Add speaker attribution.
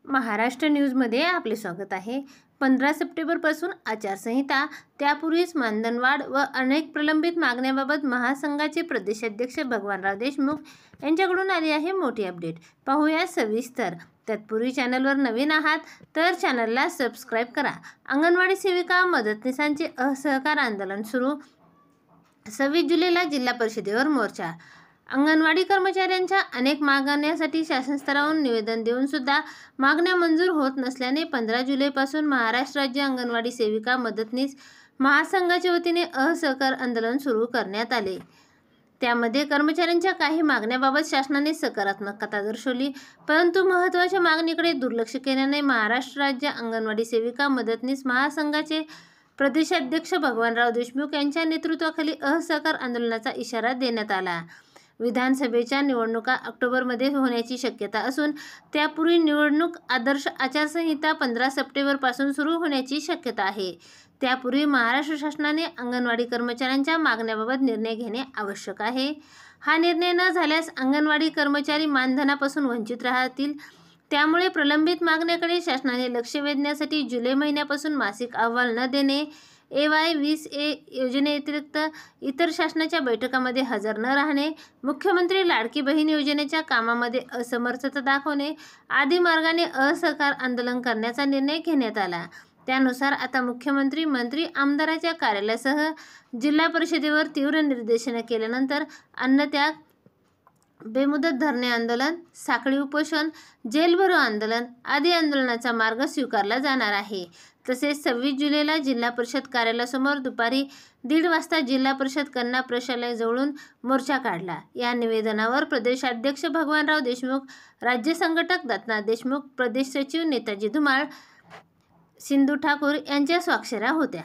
Speaker 1: महाराष्ट्र न्यूजमध्ये आपले स्वागत आहे। 15 सप्टेंबरपासून आचारसंहिता, त्यापूर्वीच मानधनवाढ व अनेक प्रलंबित मागण्यांबाबत महासंघाचे प्रदेशाध्यक्ष भगवानराव देशमुख यांच्याकडून आली आहे मोठी अपडेट। पाहूया सविस्तर। तत्पूर्वी चॅनलवर नवीन आहात तर चॅनलला सबस्क्राईब करा। अंगणवाडी सेविका मदतनीसांचे असहकार आंदोलन सुरू। 26 जुलैला जिल्हा परिषदेवर मोर्चा। अंगणवाडी कर्मचाऱ्यांच्या अनेक मागण्यांसाठी शासन स्तरावरून निवेदन देऊन सुद्धा मागण्या मंजूर होत नसल्याने 15 जुलैपासून महाराष्ट्र राज्य अंगणवाडी सेविका मदतनीस महासंघाच्या वतीने असहकार आंदोलन सुरू करण्यात आले। त्यामध्ये कर्मचाऱ्यांच्या काही मागण्याबाबत शासनाने सकारात्मकता दर्शवली, परंतु महत्त्वाच्या मागणीकडे दुर्लक्ष केल्याने महाराष्ट्र राज्य अंगणवाडी सेविका मदतनीस महासंघाचे प्रदेशाध्यक्ष भगवानराव देशमुख यांच्या नेतृत्वाखाली असहकार आंदोलनाचा इशारा देण्यात आला। विधानसभेच्या निवडणुका ऑक्टोबरमध्ये होण्याची शक्यता असून त्यापूर्वी निवडणूक आदर्श आचारसंहिता 15 सप्टेंबरपासून सुरू होण्याची शक्यता आहे। त्यापूर्वी महाराष्ट्र शासनाने अंगणवाडी कर्मचाऱ्यांच्या मागण्याबाबत निर्णय घेणे आवश्यक आहे। हा निर्णय न झाल्यास अंगणवाडी कर्मचारी मानधनापासून वंचित राहतील। त्यामुळे प्रलंबित मागण्याकडे शासनाने लक्ष वेधण्यासाठी जुलै महिन्यापासून मासिक अहवाल न देणे, AY 20A योजनेव्यतिरिक्त इतर शासनाच्या बैठकांमध्ये हजर न राहणे, मुख्यमंत्री लाडकी बहीण योजनेच्या कामामध्ये असमर्थता दाखवणे आदी मार्गाने असहकार आंदोलन करण्याचा निर्णय घेण्यात आला। त्यानुसार आता मुख्यमंत्री, मंत्री, आमदाराच्या कार्यालयासह जिल्हा परिषदेवर तीव्र निर्देशन केल्यानंतर अन्नत्याग, बेमुदत धरणे आंदोलन, साखळी उपोषण, जेल भरो आंदोलन आदी आंदोलनाचा मार्ग स्वीकारला जाणार आहे। तसेच 26 जुलैला जिल्हा परिषद कार्यालयासमोर दुपारी 1:30 वाजता जिल्हा परिषद कन्या प्रशालय जवळून मोर्चा काढला। या निवेदनावर प्रदेशाध्यक्ष भगवानराव देशमुख, राज्य संघटक दत्तनाथ देशमुख, प्रदेश सचिव नेताजी धुमाळ, सिंधू ठाकूर यांच्या स्वाक्षऱ्या होत्या।